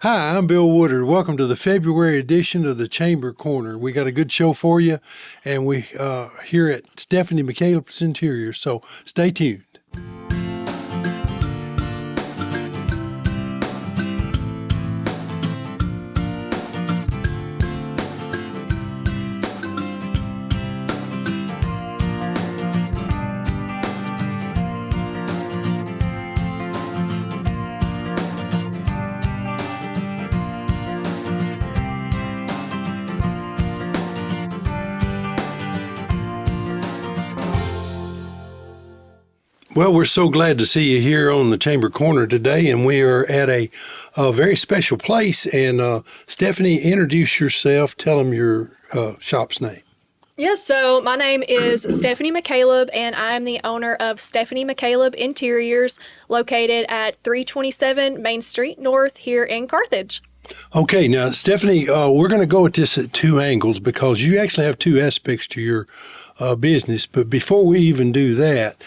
Hi, I'm Bill Woodard. Welcome to the February edition of the Chamber Corner. We got a good show for you, and we here at Stephanie McCaleb Interiors, so stay tuned. Well, we're so glad to see you here on the Chamber Corner today, and we are at a very special place. And Stephanie, introduce yourself. Tell them your shop's name. Yes, so my name is Stephanie McCaleb, and I'm the owner of Stephanie McCaleb Interiors, located at 327 Main Street North here in Carthage. Okay, now, Stephanie, we're going to go at this at two angles because you actually have two aspects to your business. But before we even do that,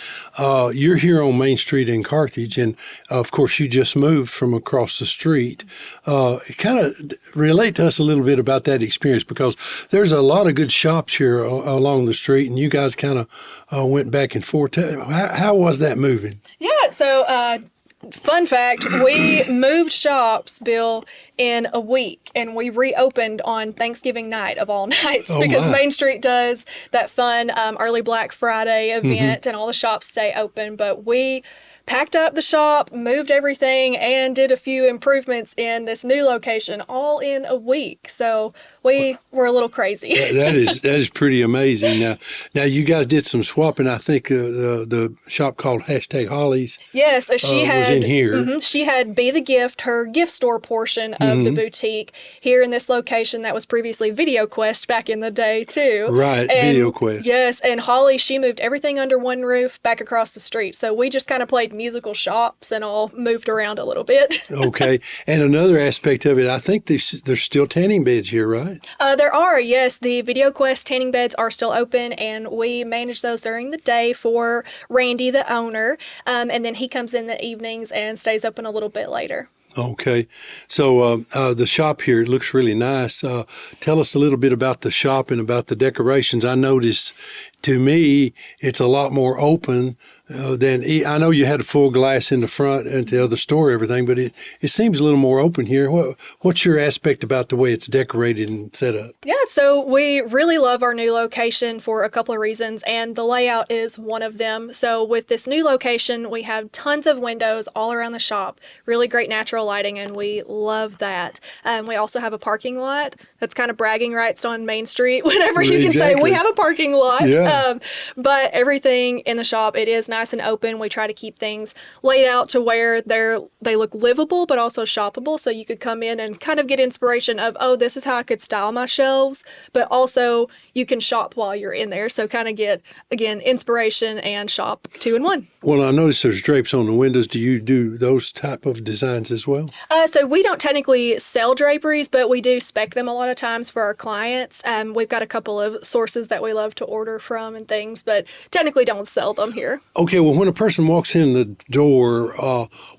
you're here on Main Street in Carthage, and of course, you just moved from across the street. Kind of relate to us a little bit about that experience, because there's a lot of good shops here along the street, and you guys kind of went back and forth. How was that moving? Yeah, so fun fact, we moved shops, Bill, in a week, and we reopened on Thanksgiving night of all nights because Main Street does that fun early Black Friday event, and all the shops stay open. But we packed up the shop, moved everything, and did a few improvements in this new location all in a week. So we were a little crazy. that is pretty amazing. Now you guys did some swapping. I think the shop called #Hollies. Yes, she was in here. She had Be the Gift, her gift store portion of the boutique, here in this location that was previously Video Quest back in the day too. Right, Video Quest. Yes, and Holly, she moved everything under one roof back across the street. So we just kind of played musical shops and all moved around a little bit. Okay, and another aspect of it, I think there's still tanning beds here, right? There are, yes. The Video Quest tanning beds are still open, and we manage those during the day for Randy, the owner, and then he comes in the evenings and stays open a little bit later. Okay. So the shop here, it looks really nice. Tell us a little bit about the shop and about the decorations. I noticed, to me, it's a lot more open than, I know you had a full glass in the front and the other store, everything, but it seems a little more open here. What's your aspect about the way it's decorated and set up? Yeah, so we really love our new location for a couple of reasons, and the layout is one of them. So with this new location, we have tons of windows all around the shop, really great natural lighting, and we love that. We also have a parking lot. That's kind of bragging rights on Main Street whenever you can say we have a parking lot. Yeah. But everything in the shop, it is nice and open. We try to keep things laid out to where they look livable but also shoppable, so you could come in and kind of get inspiration of, oh, this is how I could style my shelves, but also you can shop while you're in there. So kind of get, again, inspiration and shop two in one. Well, I noticed there's drapes on the windows. Do you do those type of designs as well? So we don't technically sell draperies, but we do spec them a lot of times for our clients. We've got a couple of sources that we love to order from and things, but technically don't sell them here. Okay, well, when a person walks in the door,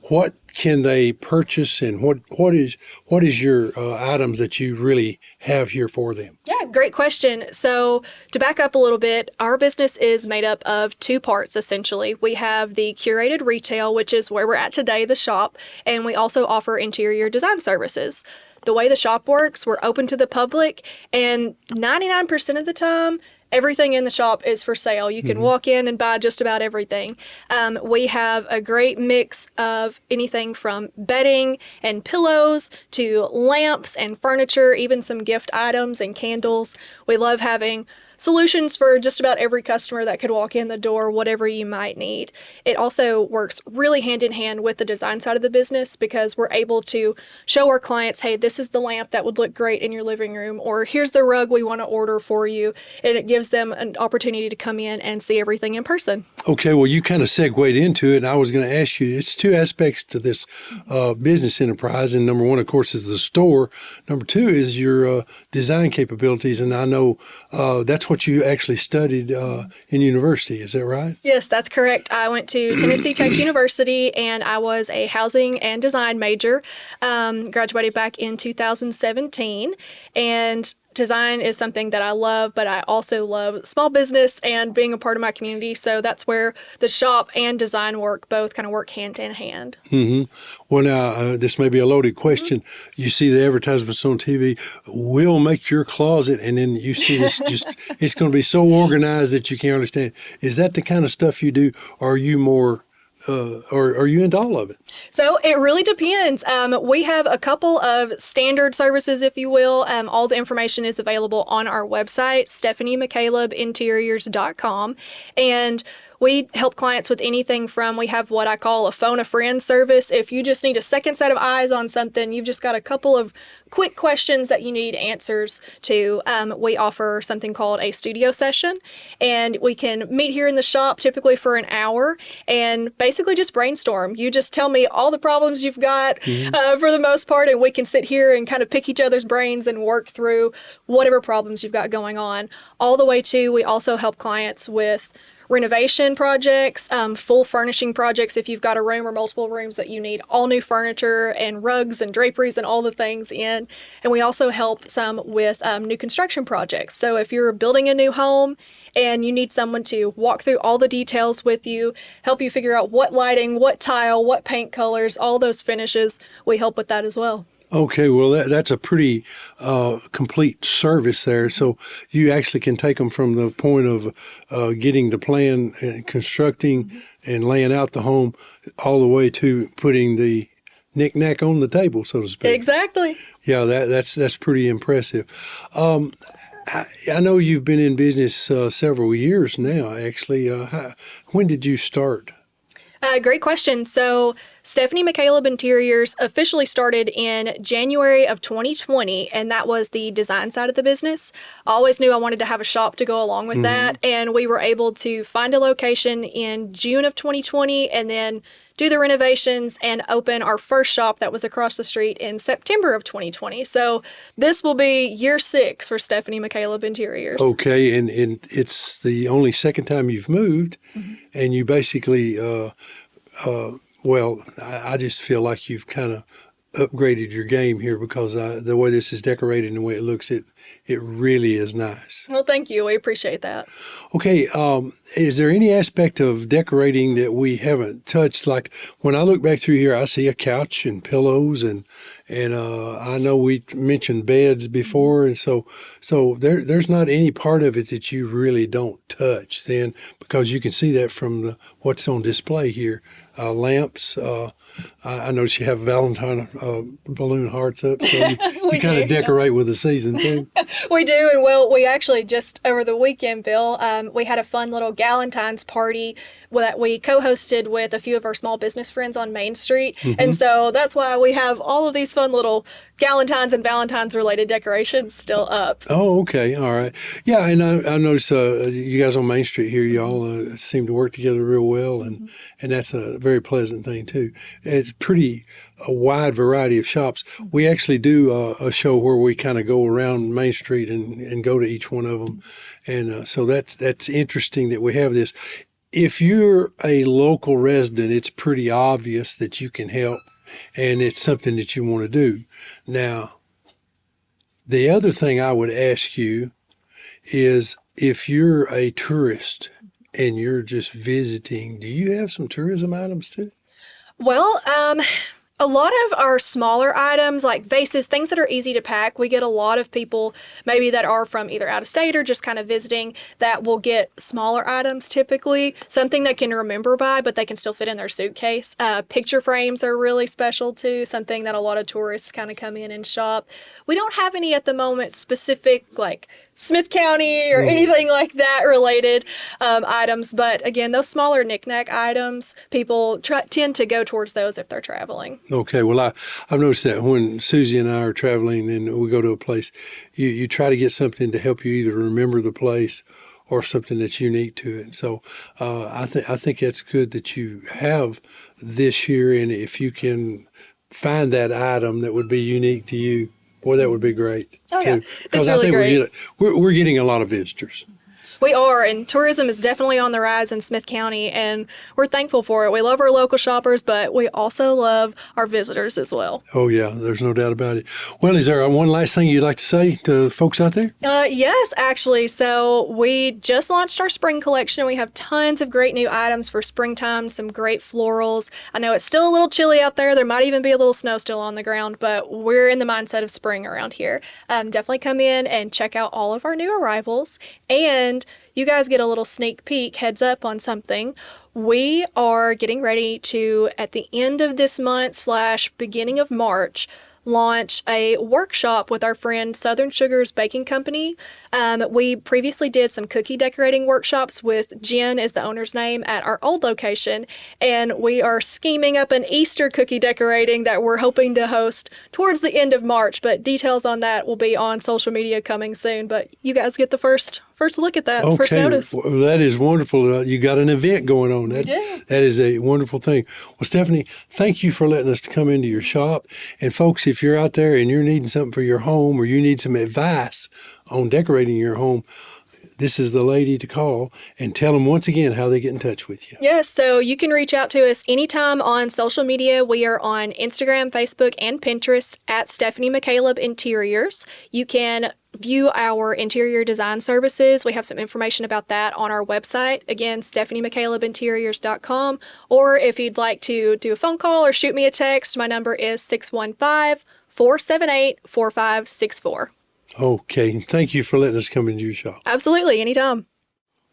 what can they purchase, and what is your items that you really have here for them? Yeah, great question. So to back up a little bit, our business is made up of two parts, essentially. We have the curated retail, which is where we're at today, the shop, and we also offer interior design services. The way the shop works, we're open to the public, and 99% of the time, everything in the shop is for sale. You can walk in and buy just about everything. We have a great mix of anything from bedding and pillows to lamps and furniture, even some gift items and candles. We love having solutions for just about every customer that could walk in the door, whatever you might need. It also works really hand in hand with the design side of the business, because we're able to show our clients, hey, this is the lamp that would look great in your living room, or here's the rug we want to order for you. And it gives them an opportunity to come in and see everything in person. Okay, well, you kind of segued into it, and I was going to ask you, it's two aspects to this business enterprise, and number one, of course, is the store. Number two is your design capabilities, and I know that's what you actually studied in university. Is that right? Yes, that's correct. I went to Tennessee Tech University, and I was a housing and design major. Graduated back in 2017, and design is something that I love, but I also love small business and being a part of my community. So that's where the shop and design work both kind of work hand in hand. Well, now, this may be a loaded question. You see the advertisements on TV, we'll make your closet, and then you see this it's going to be so organized that you can't understand. Is that the kind of stuff you do? Or are you more, or are you into all of it? So it really depends. We have a couple of standard services, if you will. All the information is available on our website, StephanieMcCalebInteriors.com. And we help clients with anything from, we have what I call a phone a friend service. If you just need a second set of eyes on something, you've just got a couple of quick questions that you need answers to. We offer something called a studio session, and we can meet here in the shop typically for an hour and basically just brainstorm. You just tell me all the problems you've got for the most part, and we can sit here and kind of pick each other's brains and work through whatever problems you've got going on. All the way to, we also help clients with renovation projects, full furnishing projects if you've got a room or multiple rooms that you need all new furniture and rugs and draperies and all the things in. And we also help some with new construction projects. So if you're building a new home and you need someone to walk through all the details with you, help you figure out what lighting, what tile, what paint colors, all those finishes, we help with that as well. Okay, well, that's a pretty complete service there. So you actually can take them from the point of getting the plan and constructing and laying out the home all the way to putting the knick-knack on the table, so to speak. Exactly. Yeah, that's pretty impressive. I know you've been in business several years now, actually. When did you start? Great question. So Stephanie McCaleb Interiors officially started in January of 2020, and that was the design side of the business. I always knew I wanted to have a shop to go along with that, and we were able to find a location in June of 2020 and then do the renovations and open our first shop that was across the street in September of 2020. So this will be year 6 for Stephanie McCaleb Interiors. Okay, and it's the only second time you've moved, and you basically, well, I just feel like you've kind of upgraded your game here because the way this is decorated and the way it looks, it really is nice. Well, thank you. We appreciate that. Okay, is there any aspect of decorating that we haven't touched? Like when I look back through here, I see a couch and pillows, and I know we mentioned beds before, and so there's not any part of it that you really don't touch then, because you can see that from what's on display here. Lamps. I notice you have Valentine balloon hearts up, so you kind of decorate with the season too. We do, and well, we actually just over the weekend, Bill, we had a fun little Galentine's party that we co-hosted with a few of our small business friends on Main Street, and so that's why we have all of these fun little Galentine's and Valentine's related decorations still up. Oh, okay, all right, yeah, and I noticed you guys on Main Street here, y'all seem to work together real well, and that's a very pleasant thing too. It's a wide variety of shops. We actually do a show where we kind of go around Main Street and go to each one of them. And so that's interesting that we have this. If you're a local resident, it's pretty obvious that you can help and it's something that you want to do. Now, the other thing I would ask you is if you're a tourist and you're just visiting, do you have some tourism items too? Well, a lot of our smaller items like vases, things that are easy to pack, we get a lot of people maybe that are from either out of state or just kind of visiting that will get smaller items typically, something they can remember by, but they can still fit in their suitcase. Picture frames are really special too, something that a lot of tourists kind of come in and shop. We don't have any at the moment specific like Smith County or anything like that related items. But again, those smaller knickknack items, people tend to go towards those if they're traveling. Okay. Well, I've noticed that when Susie and I are traveling and we go to a place, you try to get something to help you either remember the place or something that's unique to it. So I think that's good that you have this here. And if you can find that item that would be unique to you, boy, that would be great. Oh, too. yeah. Because It's really I think great. we're getting a lot of visitors. We are, and tourism is definitely on the rise in Smith County, and we're thankful for it. We love our local shoppers, but we also love our visitors as well. Oh, yeah, there's no doubt about it. Well, is there one last thing you'd like to say to folks out there? Yes, actually. So we just launched our spring collection. We have tons of great new items for springtime, some great florals. I know it's still a little chilly out there. There might even be a little snow still on the ground, but we're in the mindset of spring around here. Definitely come in and check out all of our new arrivals. And you guys get a little sneak peek, heads up on something. We are getting ready to, at the end of this month / beginning of March, launch a workshop with our friend Southern Sugar's Baking Company. We previously did some cookie decorating workshops with Jen is the owner's name at our old location, and we are scheming up an Easter cookie decorating that we're hoping to host towards the end of March, but details on that will be on social media coming soon, but you guys get the first look at that, first notice. Well, that is wonderful. You got an event going on. That is a wonderful thing. Well, Stephanie, thank you for letting us come into your shop. And folks, if you're out there and you're needing something for your home or you need some advice on decorating your home, this is the lady to call, and tell them once again how they get in touch with you. Yes, so you can reach out to us anytime on social media. We are on Instagram, Facebook, and Pinterest at Stephanie McCaleb Interiors. You can view our interior design services. We have some information about that on our website. Again, StephanieMcCalebInteriors.com. Or if you'd like to do a phone call or shoot me a text, my number is 615-478-4564. Okay. Thank you for letting us come into your shop. Absolutely, anytime.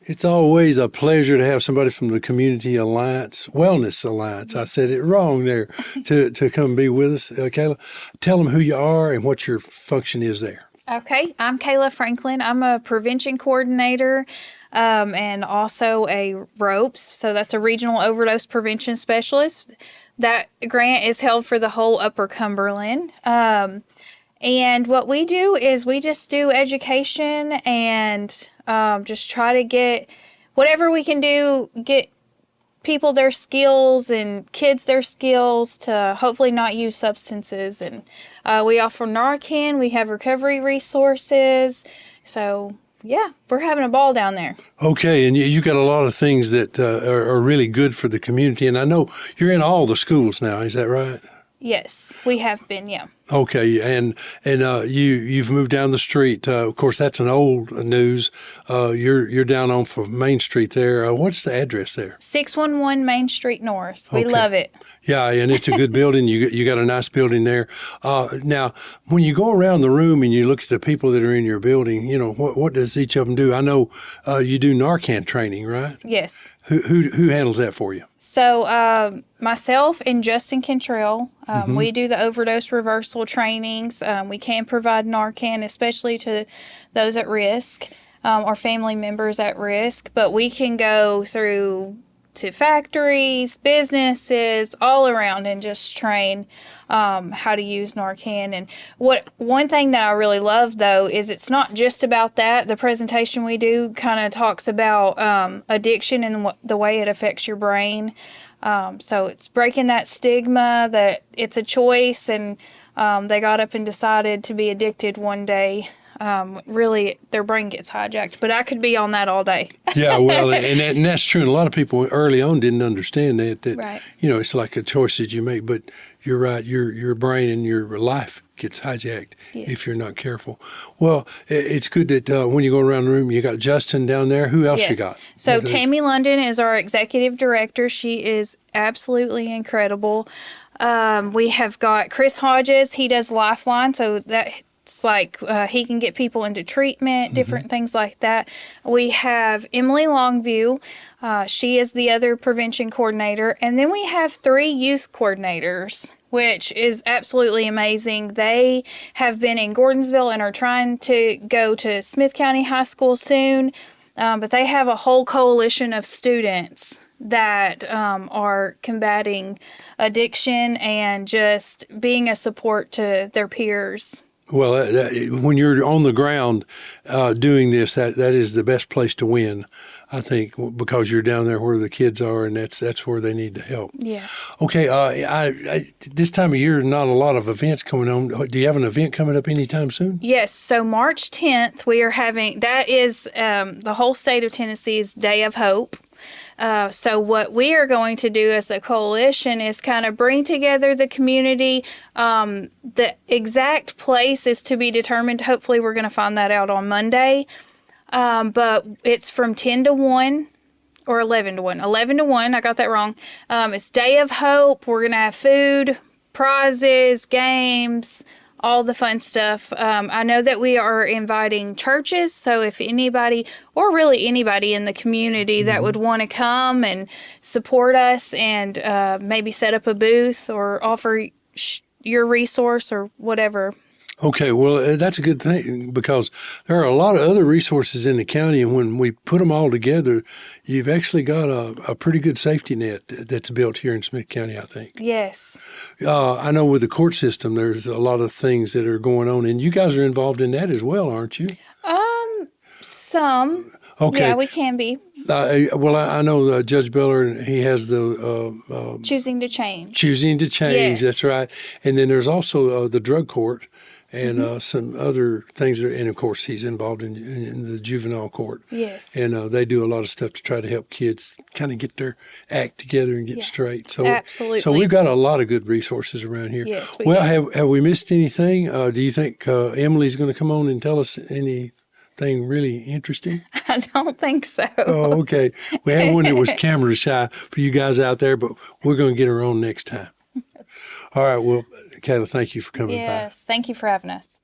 It's always a pleasure to have somebody from the Community Alliance, Wellness Alliance, I said it wrong there, to come be with us. Kayla, tell them who you are and what your function is there. Okay, I'm Kayla Franklin. I'm a prevention coordinator and also a ROPES, so that's a regional overdose prevention specialist. That grant is held for the whole Upper Cumberland. And what we do is we just do education and just try to get whatever we can do, get people their skills and kids their skills to hopefully not use substances. And we offer Narcan, we have recovery resources. So, yeah, we're having a ball down there. Okay, and you got a lot of things that are really good for the community. And I know you're in all the schools now, is that right? Yes, we have been, yeah. Okay, and you've moved down the street. Of course, that's an old news. You're down on Main Street there. What's the address there? 611 Main Street North. We love it. Yeah, and it's a good building. You got a nice building there. Now, when you go around the room and you look at the people that are in your building, you know what does each of them do? I know you do Narcan training, right? Yes. Who handles that for you? So myself and Justin Cantrell, we do the overdose reversal trainings. We can provide Narcan, especially to those at risk or family members at risk. But we can go through to factories, businesses, all around and just train how to use Narcan. And one thing that I really love, though, is it's not just about that. The presentation we do kind of talks about addiction and the way it affects your brain. So it's breaking that stigma that it's a choice and they got up and decided to be addicted one day. Really, their brain gets hijacked. But I could be on that all day. Yeah, well, and that's true. And a lot of people early on didn't understand that right. You know, it's like a choice that you make. But you're right, your brain and your life gets hijacked if you're not careful. Well, it's good that when you go around the room, you got Justin down there. Who else you got? So Tammy London is our executive director. She is absolutely incredible. We have got Chris Hodges. He does Lifeline, so that it's like he can get people into treatment, different things like that. We have Emily Longview. She is the other prevention coordinator. And then we have 3 youth coordinators, which is absolutely amazing. They have been in Gordonsville and are trying to go to Smith County High School soon. But they have a whole coalition of students that are combating addiction and just being a support to their peers. Well, when you're on the ground doing this, that is the best place to win, I think, because you're down there where the kids are, and that's where they need the help. Yeah. Okay, this time of year, not a lot of events coming on. Do you have an event coming up anytime soon? Yes. So March 10th, we are having, that is the whole state of Tennessee's Day of Hope. So what we are going to do as the coalition is kind of bring together the community. The exact place is to be determined. Hopefully we're going to find that out on Monday. But it's from 10 to 1 or 11 to 1. 11 to 1, I got that wrong. It's Day of Hope. We're going to have food, prizes, games, all the fun stuff. I know that we are inviting churches, so if anybody, or really anybody in the community that would want to come and support us and maybe set up a booth or offer your resource or whatever. Okay, well, that's a good thing because there are a lot of other resources in the county, and when we put them all together, you've actually got a pretty good safety net that's built here in Smith County, I think. Yes. I know with the court system, there's a lot of things that are going on, and you guys are involved in that as well, aren't you? Some. Okay. Yeah, we can be. Well, I know Judge Beller, he has the Choosing to change. Choosing to change. Yes. That's right. And then there's also the drug court and some other things. And, of course, he's involved in the juvenile court. Yes. And they do a lot of stuff to try to help kids kind of get their act together and get straight. So, absolutely. So we've got a lot of good resources around here. Yes, we Well, have we missed anything? Do you think Emily's going to come on and tell us anything really interesting? I don't think so. Oh, okay. We had one that was camera shy for you guys out there, but we're going to get her on next time. All right. Well, Kayla, thank you for coming by. Yes, thank you for having us.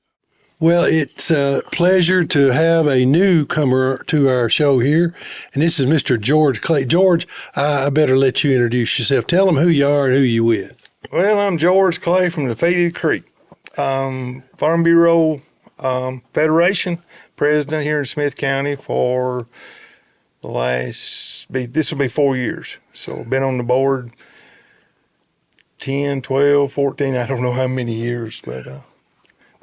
Well, it's a pleasure to have a newcomer to our show here, and this is Mr. George Clay. George, I better let you introduce yourself. Tell them who you are and who you with. Well, I'm George Clay from Defeated Creek, Farm Bureau Federation president here in Smith County for the this will be 4 years. So been on the board 10, 12, 14, I don't know how many years, but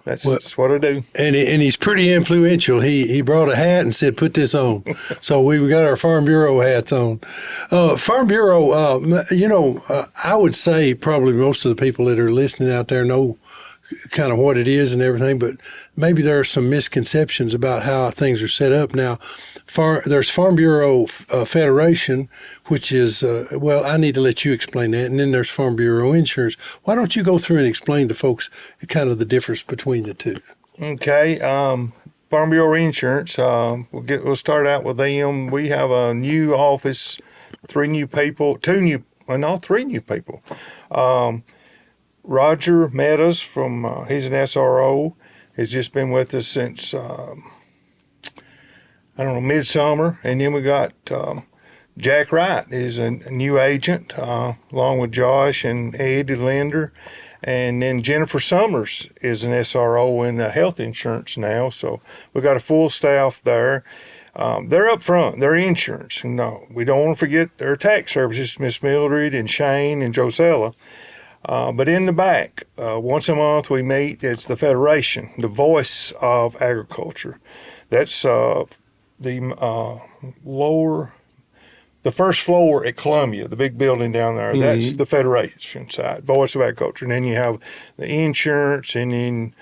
that's what I do. And he's pretty influential. He brought a hat and said, put this on. So we got our Farm Bureau hats on. Farm Bureau, I would say probably most of the people that are listening out there know kind of what it is and everything, but maybe there are some misconceptions about how things are set up. Now, there's Farm Bureau Federation, which is, I need to let you explain that, and then there's Farm Bureau Insurance. Why don't you go through and explain to folks kind of the difference between the two? Okay. Farm Bureau Insurance, we'll start out with them. We have a new office, 3 new people, 3 new people. Roger Meadows he's an SRO, has just been with us since, midsummer. And then we got Jack Wright is a new agent, along with Josh and Eddie Linder. And then Jennifer Summers is an SRO in the health insurance now. So we got a full staff there. They're up front, their insurance. No, we don't want to forget their tax services, Miss Mildred and Shane and Josella. But in the back, once a month we meet. It's the Federation, the voice of agriculture. That's the first floor at Columbia, the big building down there. Mm-hmm. That's the Federation side, voice of agriculture. And then you have the insurance, and then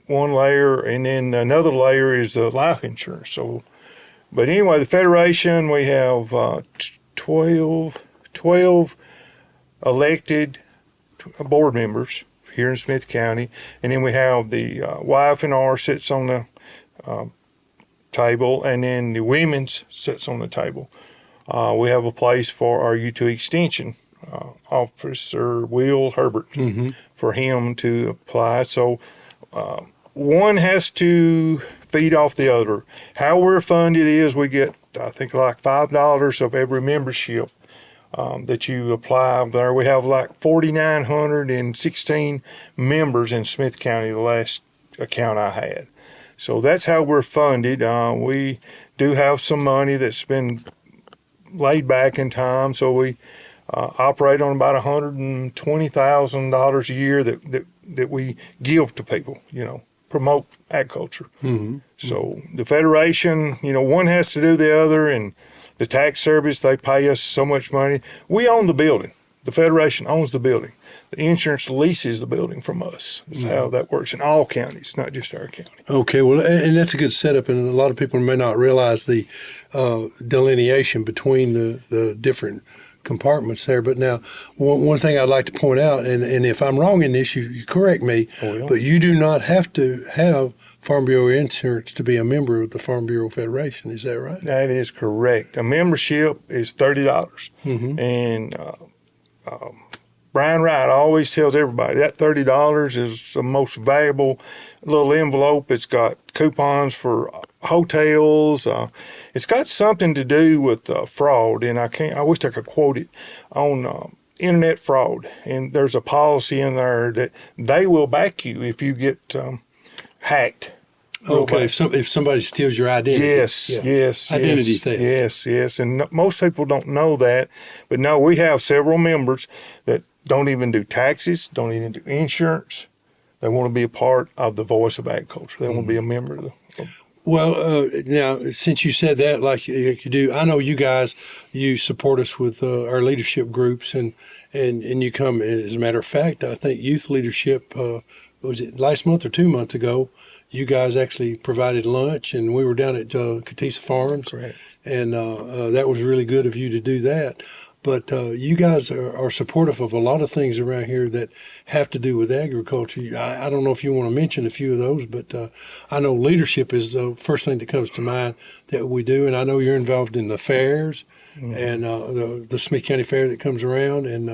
one layer, and then another layer is the life insurance. So, but anyway, the Federation, we have 12 elected board members here in Smith County, and then we have the wife and R sits on the table, and then the women's sits on the table. We have a place for our U2 Extension Officer Will Herbert, for him to apply. So one has to feed off the other. How we're funded is we get, I think, like $5 of every membership that you apply there. We have like 4,916 members in Smith County, the last account I had. So that's how we're funded. We do have some money that's been laid back in time, so we operate on about $120,000 a year that that we give to people, promote agriculture. So the Federation, one has to do the other, and the tax service, they pay us so much money. We own the building. The Federation owns the building. The insurance leases the building from us. Is how that works in all counties, not just our county. Okay, well, and that's a good setup, and a lot of people may not realize the delineation between the different compartments there. But now, one thing I'd like to point out, and if I'm wrong in this, you correct me, but you do not have to have Farm Bureau insurance to be a member of the Farm Bureau Federation. Is that right? That is correct. A membership is $30. And Brian Wright always tells everybody that $30 is the most valuable little envelope. It's got coupons for hotels. It's got something to do with fraud, and I wish I could quote it on internet fraud. And there's a policy in there that they will back you if you get hacked. Okay, if somebody steals your identity. Yes. Identity theft. Yes. And most people don't know that. But no, we have several members that don't even do taxes, don't even do insurance. They want to be a part of the voice of agriculture. They want to be a member of the. Well, now, since you said that, like you do, I know you guys, you support us with our leadership groups, and you come, as a matter of fact, I think youth leadership, was it last month or 2 months ago, you guys actually provided lunch, and we were down at Catisa Farms, Correct. And that was really good of you to do that. But you guys are supportive of a lot of things around here that have to do with agriculture. I don't know if you want to mention a few of those, but I know leadership is the first thing that comes to mind that we do. And I know you're involved in the fairs and the Smith Çounty Fair that comes around, and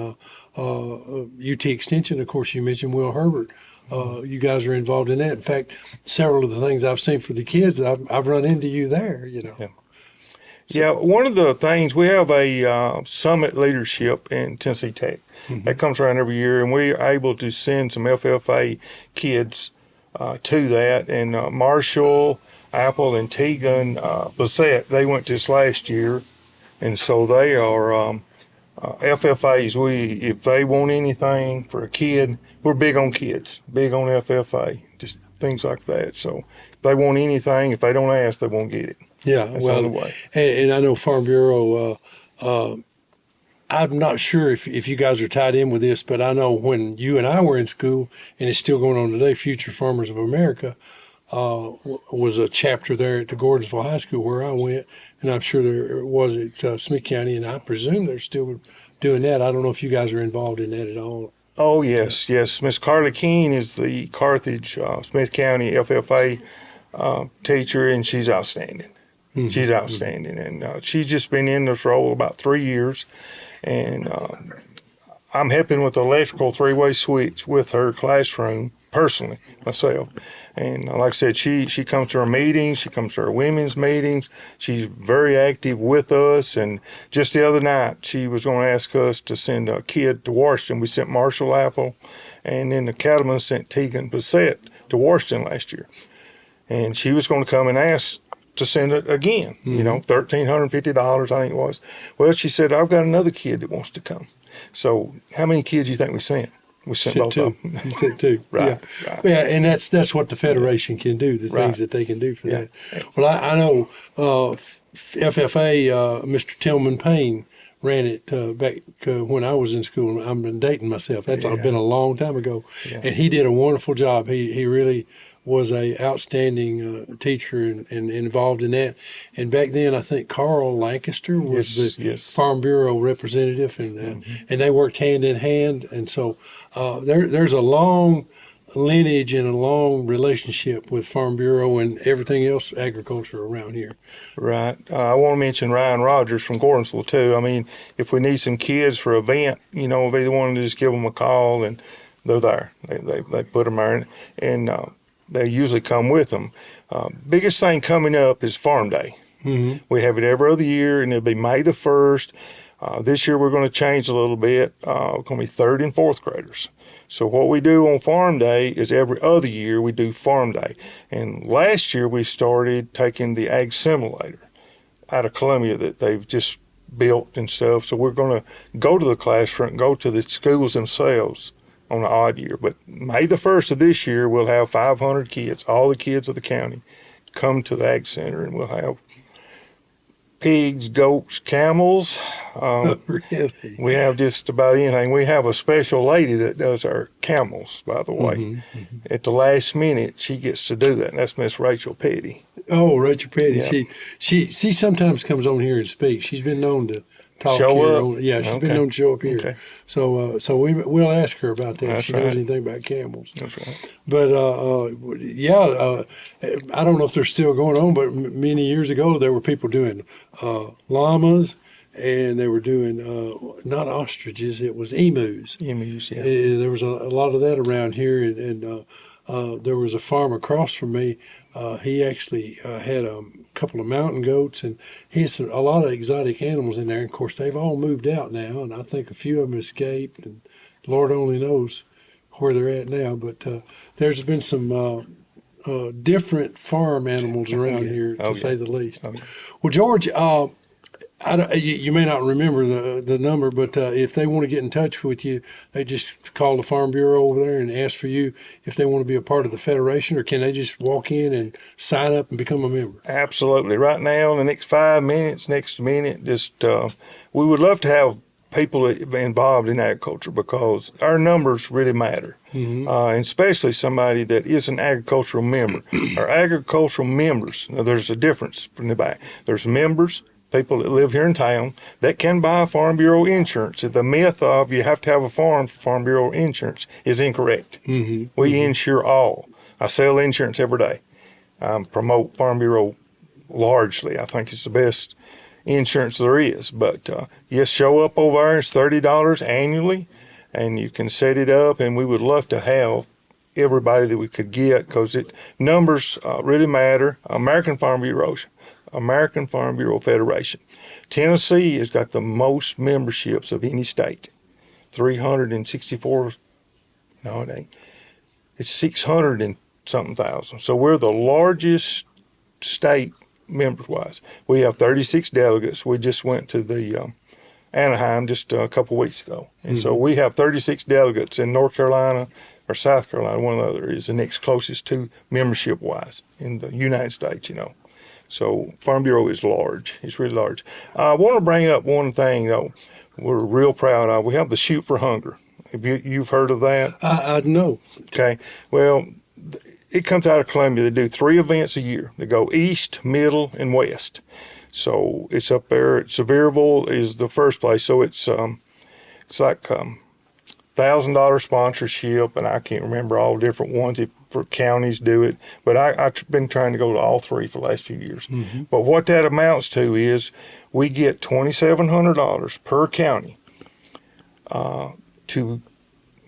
UT Extension, of course, you mentioned Will Herbert. You guys are involved in that. In fact, several of the things I've seen for the kids, I've run into you there, Yeah. Yeah, one of the things, we have a summit leadership in Tennessee Tech that comes around every year, and we're able to send some FFA kids to that. And Marshall, Apple, and Tegan Bassett, they went this last year, and so they are FFAs. If they want anything for a kid, we're big on kids, big on FFA, just things like that. So if they want anything, if they don't ask, they won't get it. Yeah, That's the only way. And I know Farm Bureau, I'm not sure if you guys are tied in with this, but I know when you and I were in school, and it's still going on today, Future Farmers of America was a chapter there at the Gordonsville High School where I went, and I'm sure there was at Smith County, and I presume they're still doing that. I don't know if you guys are involved in that at all. Oh, yes. Miss Carly Keene is the Carthage, Smith County FFA teacher, and she's outstanding. She's outstanding, and she's just been in this role about 3 years, and I'm helping with the electrical three-way switch with her classroom personally, myself. And like I said, she comes to our meetings, she comes to our women's meetings, she's very active with us, and just the other night, she was going to ask us to send a kid to Washington. We sent Marshall Apple, and then the cattleman sent Tegan Bassett to Washington last year. And she was going to come and ask to send it again, $1,350, I think it was. Well, she said, I've got another kid that wants to come. So how many kids do you think we sent? We sent both of them. You sent two. Right. Yeah, and that's what the Federation can do, the things that they can do for that. Well, I know FFA, Mr. Tillman Payne ran it back when I was in school. I've been dating myself. That's been a long time ago. Yeah. And he did a wonderful job. He really was a outstanding teacher and involved in that. And back then, I think Carl Lancaster was the Farm Bureau representative, and they worked hand in hand. And so there's a long lineage and a long relationship with Farm Bureau and everything else agriculture around here. Right. I want to mention Ryan Rogers from Gordonsville too. I mean, if we need some kids for an event, if either one to just give them a call, and they're there. They put them there, and they usually come with them. Biggest thing coming up is Farm Day. We have it every other year, and it'll be May the 1st. This year we're going to change a little bit. We're going to be 3rd and 4th graders. So what we do on Farm Day is every other year we do Farm Day. And last year we started taking the Ag Simulator out of Columbia that they've just built and stuff. So we're going to go to the classroom, go to the schools themselves on an odd year. But May the 1st of this year, we'll have 500 kids, all the kids of the county, come to the Ag Center, and we'll have pigs, goats, camels. Really? We have just about anything. We have a special lady that does our camels, by the way. Mm-hmm. At the last minute, she gets to do that, and that's Miss Rachel Petty. Oh, Rachel Petty. Yeah. She sometimes comes on here and speaks. She's been known to talk Show here. up? Yeah, she's been Okay. known to show up here. Okay. So we'll ask her about that if That's she knows right. anything about camels. That's right. But I don't know if they're still going on, but many years ago there were people doing llamas, and they were doing not ostriches, it was emus. Emus, yeah. There was a lot of that around here, and there was a farm across from me. He actually had a couple of mountain goats, and he had a lot of exotic animals in there. And of course, they've all moved out now, and I think a few of them escaped, and Lord only knows where they're at now. But there's been some different farm animals around here, to say the least. Oh, yeah. Well, George, you may not remember the number, but if they want to get in touch with you, they just call the Farm Bureau over there and ask for you if they want to be a part of the Federation, or can they just walk in and sign up and become a member? Absolutely. Right now, in the next 5 minutes, next minute, just we would love to have people involved in agriculture, because our numbers really matter, and especially somebody that is an agricultural member. Our agricultural members, now there's a difference from the back. There's members, people that live here in town, that can buy Farm Bureau insurance. The myth of you have to have a farm for Farm Bureau insurance is incorrect. We insure all. I sell insurance every day. Promote Farm Bureau largely. I think it's the best insurance there is. But yes, show up over there. It's $30 annually, and you can set it up, and we would love to have everybody that we could get, because numbers really matter. American Farm Bureau Federation. Tennessee has got the most memberships of any state. 364, no it ain't. It's 600 and something thousand. So we're the largest state members-wise. We have 36 delegates. We just went to the Anaheim just a couple weeks ago. And so we have 36 delegates in North Carolina or South Carolina, one or the other is the next closest to membership-wise in the United States, So Farm Bureau is large. It's really large. I want to bring up one thing, though, we're real proud of. We have the Shoot for Hunger. You've heard of that? I know. Okay. Well, it comes out of Columbia. They do 3 events a year. They go east, middle, and west. So it's up there. Sevierville is the first place. So it's like $1,000 sponsorship, and I can't remember all the different ones for counties do it. But I've been trying to go to all 3 for the last few years. But what that amounts to is we get $2,700 per county to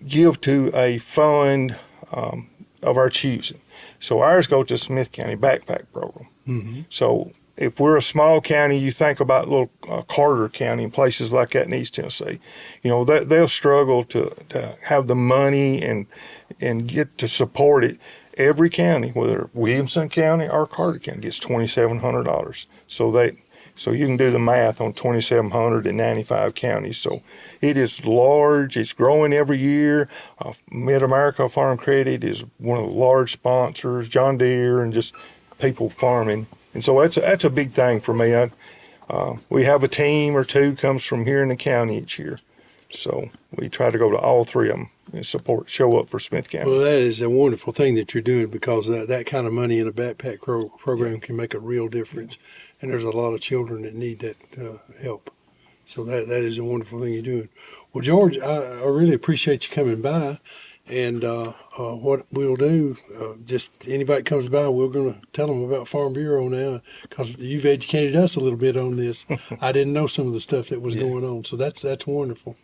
give to a fund of our choosing. So ours goes to Smith County Backpack Program. So if we're a small county, you think about little Carter County and places like that in East Tennessee. They'll struggle to have the money and get to support it. Every county, whether Williamson County or Carter County, gets $2,700. So you can do the math on 2,795 counties. So it is large. It's growing every year. Mid-America Farm Credit is one of the large sponsors, John Deere, and just people farming. And so that's a big thing for me. We have a team or 2 comes from here in the county each year. So we try to go to all 3 of them and show up for Smith County. Well, that is a wonderful thing that you're doing, because that kind of money in a backpack program can make a real difference. And there's a lot of children that need that help. So that is a wonderful thing you're doing. Well, George, I really appreciate you coming by. And what we'll do, just anybody that comes by, we're going to tell them about Farm Bureau now, because you've educated us a little bit on this. I didn't know some of the stuff that was going on. So that's wonderful.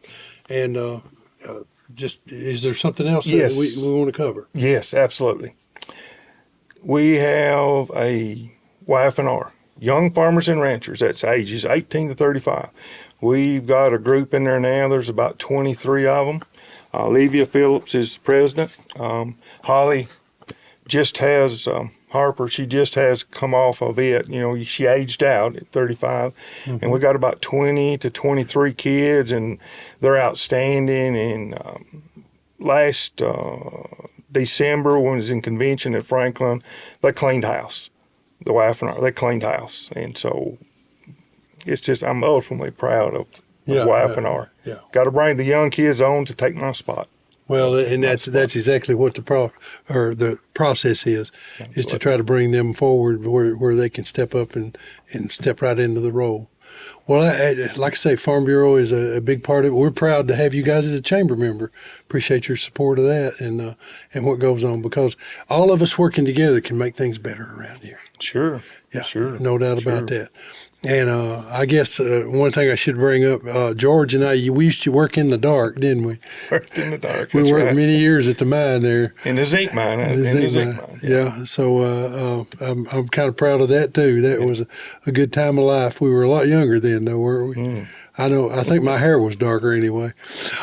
And just, is there something else that we want to cover? Yes, absolutely. We have a YF&R, Young Farmers and Ranchers. That's ages 18 to 35. We've got a group in there now. There's about 23 of them. Olivia Phillips is the president. Holly just has, Harper, she just has come off of it. She aged out at 35. And we got about 20 to 23 kids, and they're outstanding. And last December when I was in convention at Franklin, they cleaned house. The wife and I, they cleaned house. And so it's just, I'm ultimately proud of the wife and I. Yeah. Got to bring the young kids on to take my spot. Well, and that's exactly what the process is to try to bring them forward where they can step up and step right into the role. Well, like I say, Farm Bureau is a big part of it. We're proud to have you guys as a chamber member. Appreciate your support of that and what goes on, because all of us working together can make things better around here. Sure. Yeah, sure. No doubt about that. And I guess one thing I should bring up, George and I, we used to work in the dark, didn't we? Worked in the dark. We that's worked right. many years at the mine there. In the zinc mine. Yeah. So I'm kind of proud of that too. That was a good time of life. We were a lot younger then, though, weren't we? Mm. I think my hair was darker anyway.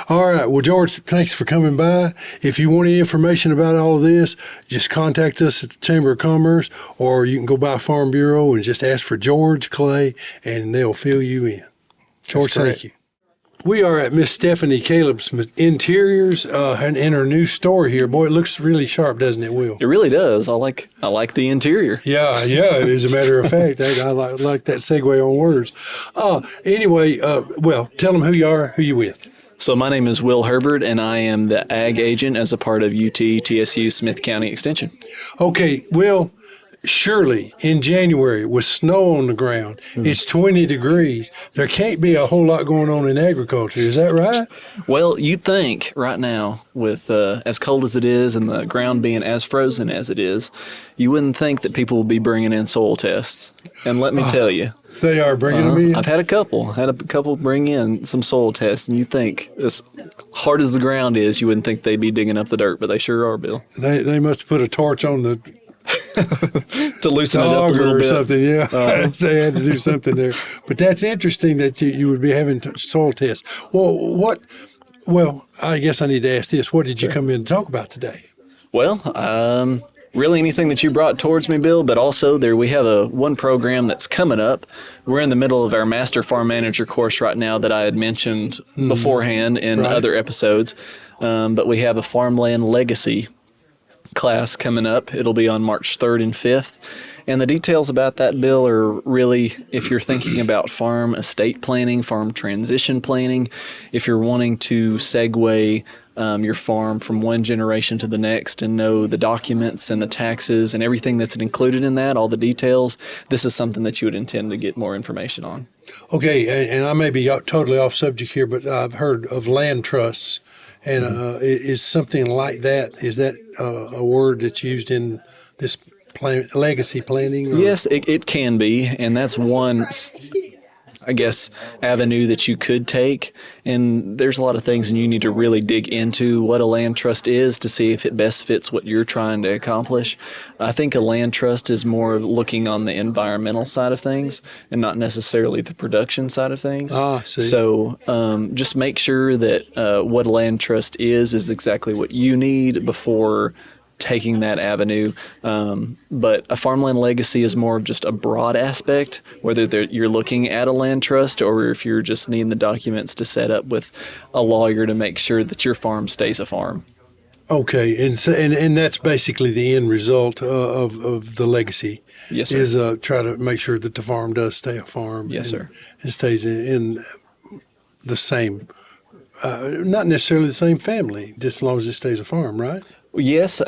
All right. Well, George, thanks for coming by. If you want any information about all of this, just contact us at the Chamber of Commerce, or you can go by Farm Bureau and just ask for George Clay, and they'll fill you in. George, thank you. We are at Miss Stephanie McCaleb Interiors and in her new store here. Boy, it looks really sharp, doesn't it, Will? It really does. I like the interior. Yeah. As a matter of fact, I like that segue on words. Anyway, well, tell them who you are, who you with. So my name is Will Herbert, and I am the ag agent as a part of UT-TSU Smith County Extension. Okay, Will, surely in January with snow on the ground, it's 20 degrees. There can't be a whole lot going on in agriculture. Is that right? Well, you'd think right now, with as cold as it is and the ground being as frozen as it is, you wouldn't think that people will be bringing in soil tests. And let me tell you, They are bringing them in. I've had a couple bring in some soil tests, and you think, as hard as the ground is, you wouldn't think they'd be digging up the dirt, but they sure are, Bill. They must have put a torch on the To loosen it up a little or bit. something. Yeah, they had to do something there. But that's interesting that you would be having soil tests. Well, Well, I guess I need to ask this. What did you come in to talk about today? Well, really anything that you brought towards me, Bill, but also we have one program that's coming up. We're in the middle of our Master Farm Manager course right now that I had mentioned beforehand in other episodes. But we have a Farmland Legacy class coming up. It'll be on March 3rd and 5th. And the details about that, Bill, are really if you're thinking about farm estate planning, farm transition planning, if you're wanting to segue your farm from one generation to the next and know the documents and the taxes and everything that's included in that, all the details, this is something that you would intend to get more information on. Okay, and I may be totally off subject here, but I've heard of land trusts. And is something like that, is that a word that's used in this legacy planning? Or? Yes, it can be, and that's one, I guess, avenue that you could take. And there's a lot of things, and you need to really dig into what a land trust is to see if it best fits what you're trying to accomplish. I think a land trust is more looking on the environmental side of things and not necessarily the production side of things. See. So just make sure that what a land trust is exactly what you need before taking that avenue. But a farmland legacy is more of just a broad aspect, whether you're looking at a land trust or if you're just needing the documents to set up with a lawyer to make sure that your farm stays a farm. Okay, and that's basically the end result of the legacy. Yes, sir. Is try to make sure that the farm does stay a farm. Yes, sir. And stays in the same, not necessarily the same family, just as long as it stays a farm, right? Yes,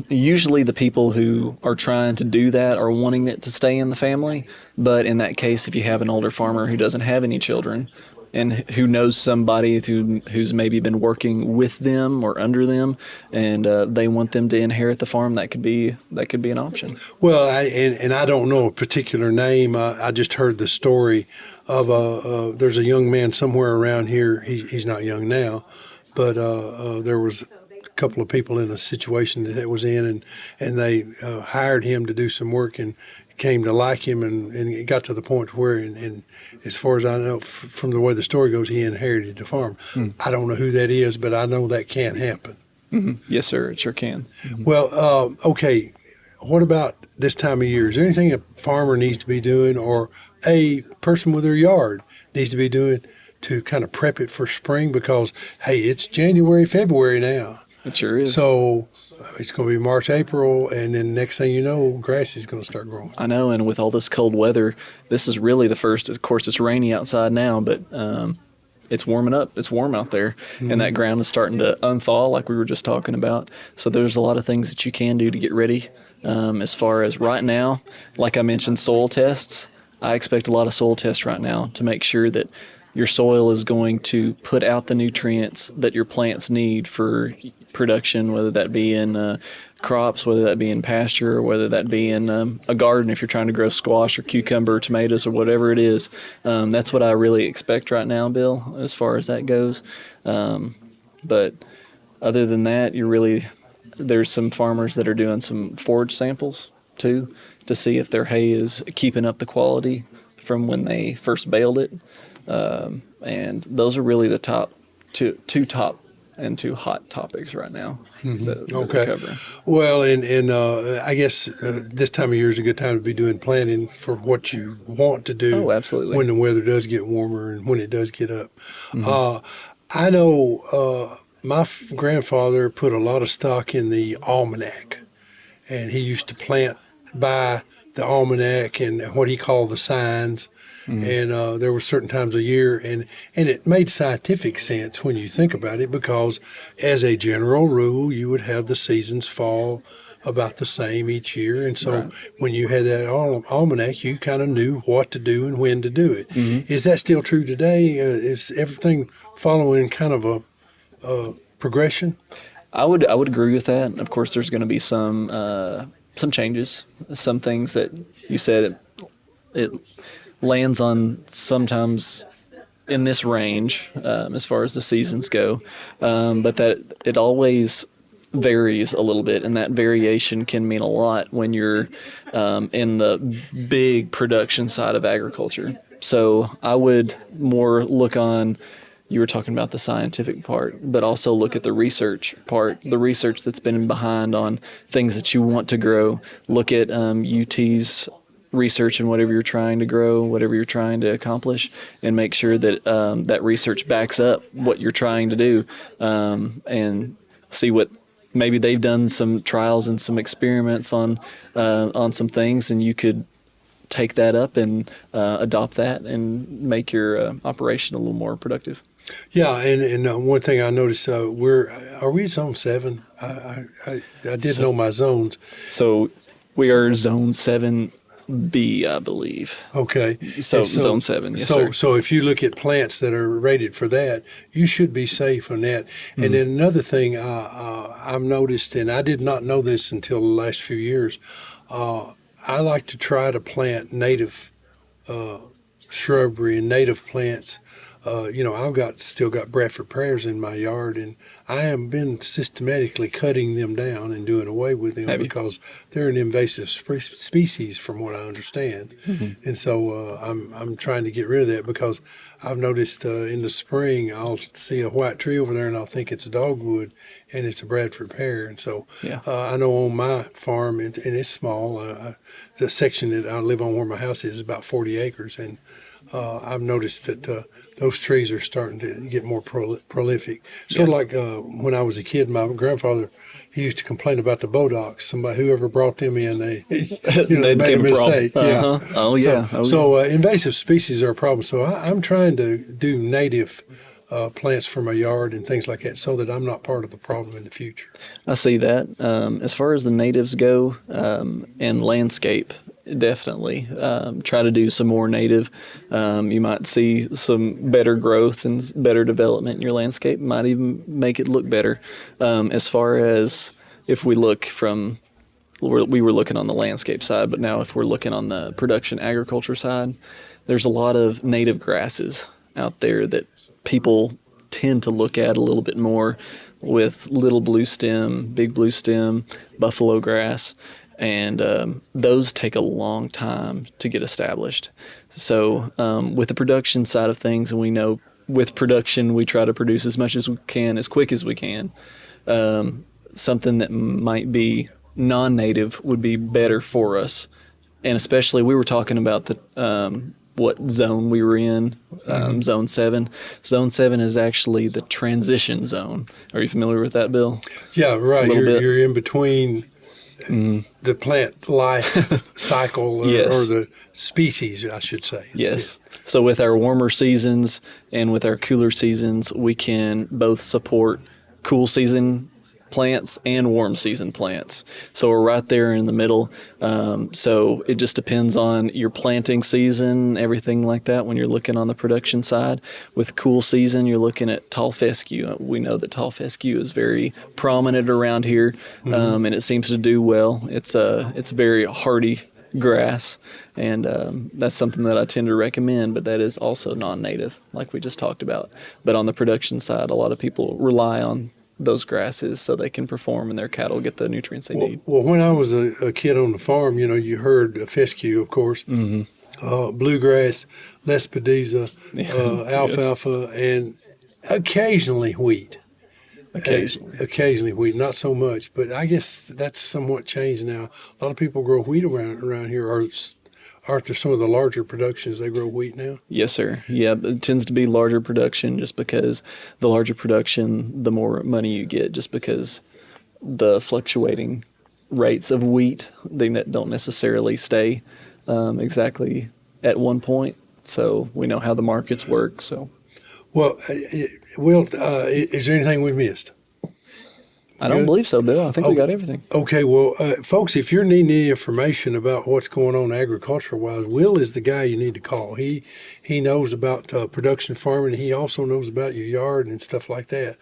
usually the people who are trying to do that are wanting it to stay in the family. But in that case, if you have an older farmer who doesn't have any children and who knows somebody who's maybe been working with them or under them, and they want them to inherit the farm, that could be an option. Well, I don't know a particular name. I just heard the story of there's a young man somewhere around here. He's not young now, but there was couple of people in a situation that it was in, and they hired him to do some work and came to like him, and it got to the point where, and as far as I know, from the way the story goes, he inherited the farm. I don't know who that is, but I know that can happen. Mm-hmm. Yes, sir, it sure can. Mm-hmm. Well, okay, what about this time of year? Is there anything a farmer needs to be doing, or a person with their yard needs to be doing to kind of prep it for spring? Because, hey, it's January, February now. It sure is. So it's going to be March, April, and then next thing you know, grass is going to start growing. I know, and with all this cold weather, this is really the first. Of course, it's rainy outside now, but it's warming up. It's warm out there, and that ground is starting to unthaw, like we were just talking about. So there's a lot of things that you can do to get ready. As far as right now, like I mentioned, soil tests. I expect a lot of soil tests right now to make sure that your soil is going to put out the nutrients that your plants need for production, whether that be in crops, whether that be in pasture, or whether that be in a garden if you're trying to grow squash or cucumber or tomatoes or whatever it is. That's what I really expect right now, Bill, as far as that goes. But other than that, there's some farmers that are doing some forage samples too to see if their hay is keeping up the quality from when they first baled it. And those are really the two top and two hot topics right now that we're covering. Well, and I guess this time of year is a good time to be doing planning for what you want to do. Oh, absolutely. When the weather does get warmer and when it does get up. I know my grandfather put a lot of stock in the almanac, and he used to plant by the almanac and what he called the signs. And there were certain times a year, and it made scientific sense when you think about it, because as a general rule, you would have the seasons fall about the same each year. And so when you had that almanac, you kind of knew what to do and when to do it. Is that still true today? Is everything following kind of a progression? I would agree with that. Of course, there's going to be some changes, some things that you said it lands on sometimes in this range as far as the seasons go, but that it always varies a little bit, and that variation can mean a lot when you're in the big production side of agriculture. So I would more look on, you were talking about the scientific part, but also look at the research part, the research that's been behind on things that you want to grow. Look at UT's research in whatever you're trying to grow, whatever you're trying to accomplish, and make sure that that research backs up what you're trying to do, and see what maybe they've done some trials and some experiments on some things, and you could take that up and adopt that and make your operation a little more productive. Yeah, and one thing I noticed, are we zone 7? I did know my zones. So we are zone 7B, I believe. Okay. So zone 7, yes, sir. So if you look at plants that are rated for that, you should be safe on that. And then another thing I've noticed, and I did not know this until the last few years, I like to try to plant native shrubbery and native plants. I've still got Bradford pears in my yard, and I have been systematically cutting them down and doing away with them because they're an invasive species, from what I understand. And so I'm trying to get rid of that, because I've noticed in the spring I'll see a white tree over there and I'll think it's a dogwood, and it's a Bradford pear. And so I know on my farm, and it's small, the section that I live on where my house is about 40 acres, and I've noticed that those trees are starting to get more prolific. Sort of like when I was a kid, my grandfather, he used to complain about the bodocks. Whoever brought them in, they made a mistake. Yeah. Oh, yeah. So invasive species are a problem. So I'm trying to do native plants for my yard and things like that, so that I'm not part of the problem in the future. I see that. As far as the natives go, and landscape, definitely try to do some more native. You might see some better growth and better development in your landscape. Might even make it look better. As far as if we look from, we were looking on the landscape side, but now if we're looking on the production agriculture side, there's a lot of native grasses out there that people tend to look at a little bit more, with little blue stem, big blue stem, buffalo grass. And those take a long time to get established. So with the production side of things, and we know with production we try to produce as much as we can, as quick as we can, something that might be non-native would be better for us. And especially, we were talking about what zone we were in, Zone 7. Zone 7 is actually the transition zone. Are you familiar with that, Bill? Yeah, right. little bit. You're in between the plant life cycle or, Yes. or the species, I should say. Yes. So with our warmer seasons and with our cooler seasons, we can both support cool season plants and warm season plants. So we're right there in the middle. So it just depends on your planting season, everything like that when you're looking on the production side. With cool season, you're looking at tall fescue. We know that tall fescue is very prominent around here, and it seems to do well. It's very hardy grass, and that's something that I tend to recommend, but that is also non-native, like we just talked about. But on the production side, a lot of people rely on those grasses so they can perform and their cattle get the nutrients they need. Well, when I was a kid on the farm, you heard fescue, of course, bluegrass, lespedeza, alfalfa, and occasionally wheat. Occasionally wheat, not so much, but I guess that's somewhat changed now. A lot of people grow wheat around here, or aren't there some of the larger productions they grow wheat now? Yes, sir. Yeah, it tends to be larger production just because the larger production, the more money you get, just because the fluctuating rates of wheat, they don't necessarily stay exactly at one point. So we know how the markets work. So, Well, Will, is there anything we missed? I don't believe so, Bill. I think we got everything. Okay, well, folks, if you're needing any information about what's going on agriculture-wise, Will is the guy you need to call. He knows about production farming. He also knows about your yard and stuff like that.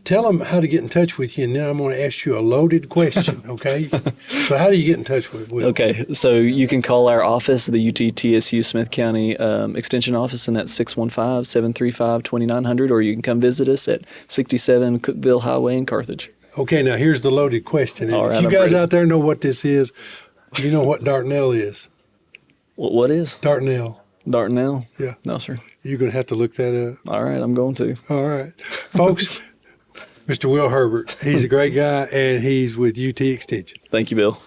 Tell him how to get in touch with you, and then I'm going to ask you a loaded question, okay? So how do you get in touch with Will? Okay, so you can call our office, the UTTSU Smith County Extension Office, and that's 615-735-2900, or you can come visit us at 67 Cookville Highway in Carthage. Okay, now here's the loaded question. And All right, if you I'm guys ready. out there know what this is, you know what Dardanelle is. What is? Dardanelle. Dardanelle? Yeah. No, sir. You're going to have to look that up. All right, I'm going to. All right. Folks, Mr. Will Herbert, he's a great guy, and he's with UT Extension. Thank you, Bill.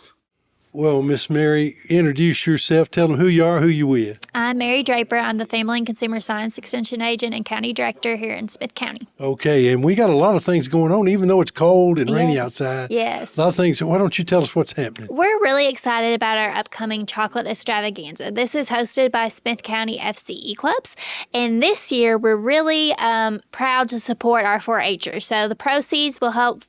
Well, Miss Mary, introduce yourself. Tell them who you are, who you with. I'm Mary Draper. I'm the Family and Consumer Science Extension Agent and County Director here in Smith County. Okay, and we got a lot of things going on, even though it's cold and rainy Yes, outside. yes. A lot of things. Why don't you tell us what's happening? We're really excited about our upcoming chocolate extravaganza. This is hosted by Smith County FCE clubs, and this year we're really proud to support our 4-Hers. So the proceeds will help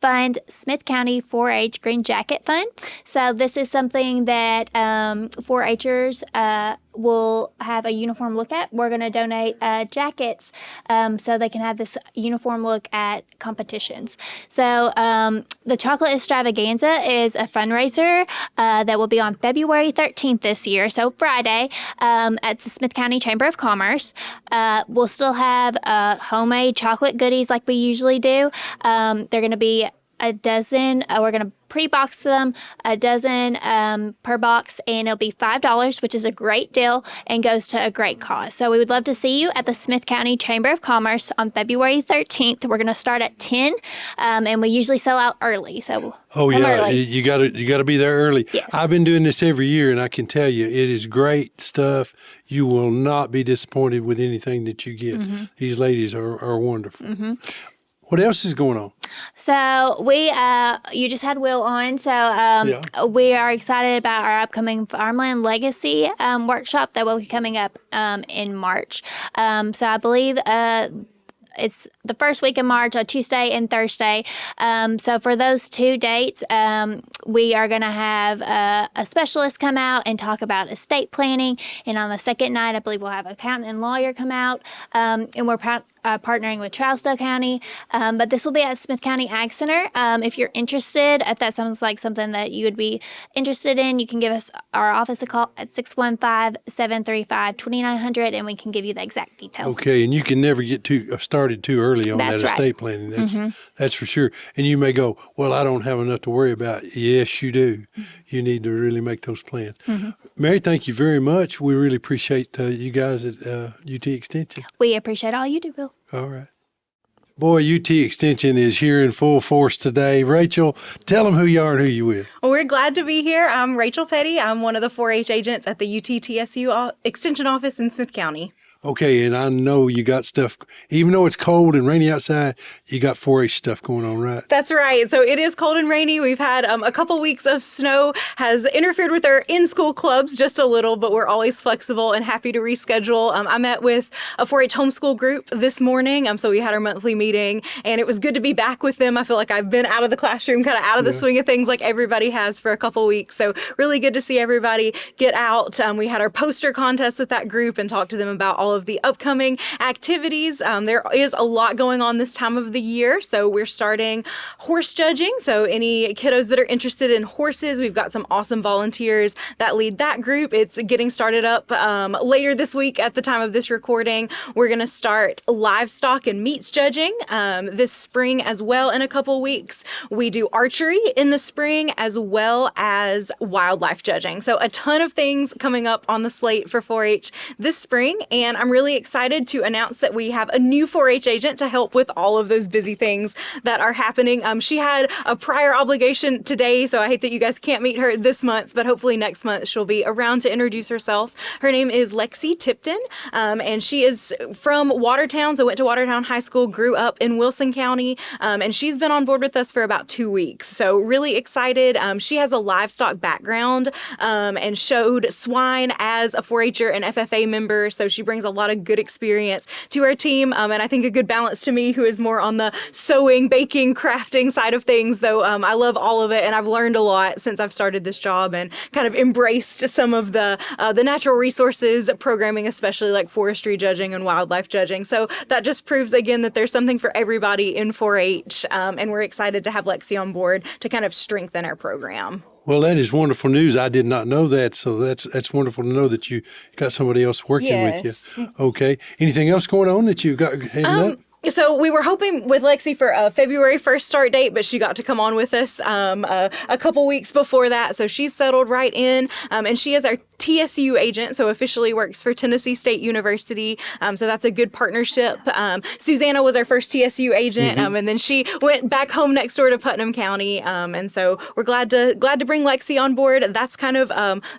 fund Smith County 4-H Green Jacket Fund. So this is something that 4-Hers will have a uniform look at. We're going to donate jackets so they can have this uniform look at competitions. So the Chocolate Extravaganza is a fundraiser that will be on February 13th this year, so Friday, at the Smith County Chamber of Commerce. We'll still have homemade chocolate goodies like we usually do. They're going to be a dozen. We're going to pre-box them, a dozen per box, and it'll be $5, which is a great deal and goes to a great cause. So we would love to see you at the Smith County Chamber of Commerce on February 13th. We're going to start at 10, and we usually sell out early. So Oh come yeah, early. you got to be there early. Yes. I've been doing this every year, and I can tell you, it is great stuff. You will not be disappointed with anything that you get. These ladies are wonderful. What else is going on? So we, you just had Will on. So we are excited about our upcoming Farmland Legacy workshop that will be coming up in March. So I believe it's the first week in March on Tuesday and Thursday. So for those 2 dates, we are going to have a specialist come out and talk about estate planning. And on the second night, I believe we'll have an accountant and lawyer come out. And we're partnering with Trousdale County. But this will be at Smith County Ag Center. If you're interested, if that sounds like something that you would be interested in, you can give us our office a call at 615-735-2900, and we can give you the exact details. Okay, and you can never get started too early on That's that right. estate planning. That's for sure. And you may go, well, I don't have enough to worry about. Yes, you do. You need to really make those plans. Mary, thank you very much. We really appreciate you guys at UT Extension. We appreciate all you do, Bill. All right. Boy, UT Extension is here in full force today. Rachel, tell them who you are and who you with. Well, we're glad to be here. I'm Rachel Petty. I'm one of the 4-H agents at the UT TSU Extension office in Smith County. Okay, and I know you got stuff, even though it's cold and rainy outside, you got 4-H stuff going on, right? That's right. So it is cold and rainy. We've had a couple weeks of snow has interfered with our in-school clubs just a little, but we're always flexible and happy to reschedule. I met with a 4-H homeschool group this morning, so we had our monthly meeting, and it was good to be back with them. I feel like I've been out of the classroom, kind of out of the swing of things like everybody has for a couple weeks. So really good to see everybody get out. We had our poster contest with that group and talked to them about all of the upcoming activities. There is a lot going on this time of the year. So we're starting horse judging. So any kiddos that are interested in horses, we've got some awesome volunteers that lead that group. It's getting started up later this week at the time of this recording. We're going to start livestock and meats judging this spring as well in a couple weeks. We do archery in the spring as well as wildlife judging. So a ton of things coming up on the slate for 4-H this spring. And I'm really excited to announce that we have a new 4-H agent to help with all of those busy things that are happening. She had a prior obligation today, so I hate that you guys can't meet her this month, but hopefully next month she'll be around to introduce herself. Her name is Lexi Tipton, and she is from Watertown, so went to Watertown High School, grew up in Wilson County, and she's been on board with us for about 2 weeks. So really excited. She has a livestock background and showed swine as a 4-Her and FFA member, so she brings a lot of good experience to our team, and I think a good balance to me, who is more on the sewing, baking, crafting side of things, though I love all of it, and I've learned a lot since I've started this job and kind of embraced some of the natural resources programming, especially like forestry judging and wildlife judging. So that just proves again that there's something for everybody in 4-H, and we're excited to have Lexi on board to kind of strengthen our program. Well, that is wonderful news. I did not know that, so that's wonderful to know that you got somebody else working with you. Okay. Anything else going on that you got heading up? So we were hoping with Lexi for a February 1st start date, but she got to come on with us a couple weeks before that. So she's settled right in, and she is our TSU agent, so officially works for Tennessee State University. So that's a good partnership. Susanna was our first TSU agent, and then she went back home next door to Putnam County. And so we're glad to bring Lexi on board. That's kind of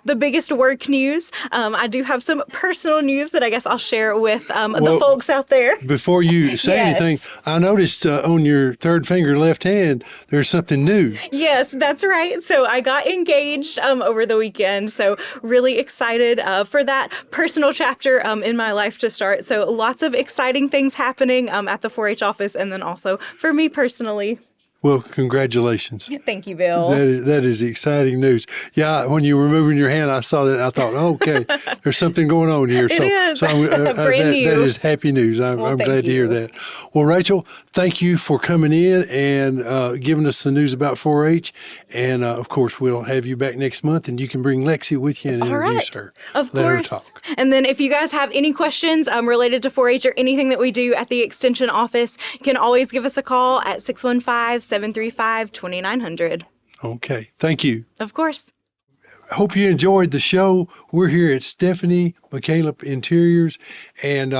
the biggest work news. I do have some personal news that I guess I'll share with the folks out there. Before you say anything, I noticed on your third finger left hand, there's something new. Yes, that's right. So I got engaged over the weekend. So really excited for that personal chapter in my life to start. So lots of exciting things happening at the 4-H office, and then also for me personally. Well, congratulations. Thank you, Bill. That is exciting news. Yeah, when you were moving your hand, I saw that and I thought, okay, there's something going on here. It is. Brand new. That is happy news. I'm glad to hear that. Well, Rachel, thank you for coming in and giving us the news about 4-H. And, of course, we'll have you back next month, and you can bring Lexi with you and introduce her. Of Let course. her talk. And then if you guys have any questions related to 4-H or anything that we do at the Extension office, you can always give us a call at 615-735-2900. Okay. Thank you. Of course. Hope you enjoyed the show. We're here at Stephanie McCaleb Interiors, and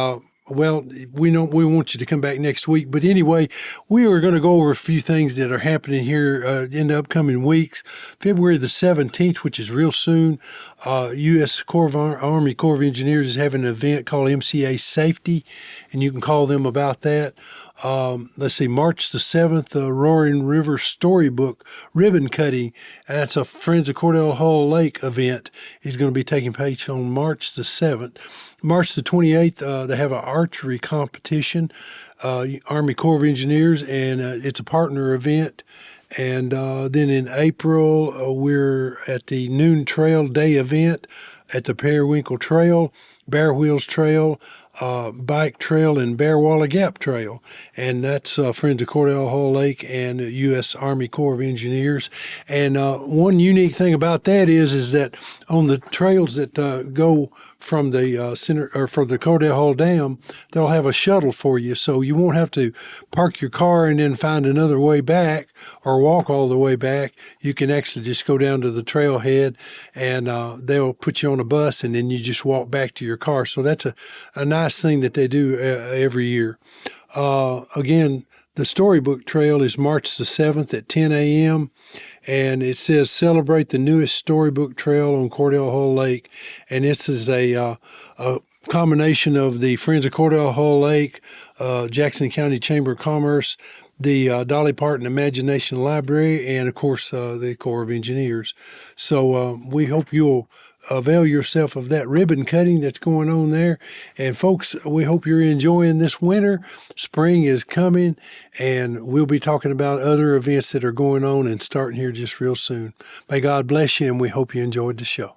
well, we want you to come back next week. But anyway, we are going to go over a few things that are happening here in the upcoming weeks. February the 17th, which is real soon, U.S. Army Corps of Engineers is having an event called MCA Safety, and you can call them about that. Let's see, March the 7th, the Roaring River Storybook ribbon cutting. That's a Friends of Cordell Hull Lake event. Is going to be taking place on March the 7th. March the 28th, they have an archery competition, Army Corps of Engineers, and it's a partner event. And then in April, we're at the Noon Trail Day event at the Periwinkle Trail, Bear Wheels Trail, Bike Trail, and Bear Walla Gap Trail. And that's Friends of Cordell Hull Lake and U.S. Army Corps of Engineers. And one unique thing about that is that on the trails that go from the center or from the Cordell Hull Dam, they'll have a shuttle for you, so you won't have to park your car and then find another way back or walk all the way back. You can actually just go down to the trailhead, and they'll put you on a bus, and then you just walk back to your car. So that's a nice thing that they do every year. Again, The Storybook Trail is March the 7th at 10 a.m. And it says celebrate the newest Storybook Trail on Cordell Hull Lake. And this is a combination of the Friends of Cordell Hull Lake, Jackson County Chamber of Commerce, the Dolly Parton Imagination Library, and of course the Corps of Engineers. So we hope you'll avail yourself of that ribbon cutting that's going on there. And folks, we hope you're enjoying this winter. Spring is coming, and we'll be talking about other events that are going on and starting here just real soon. May God bless you, and we hope you enjoyed the show.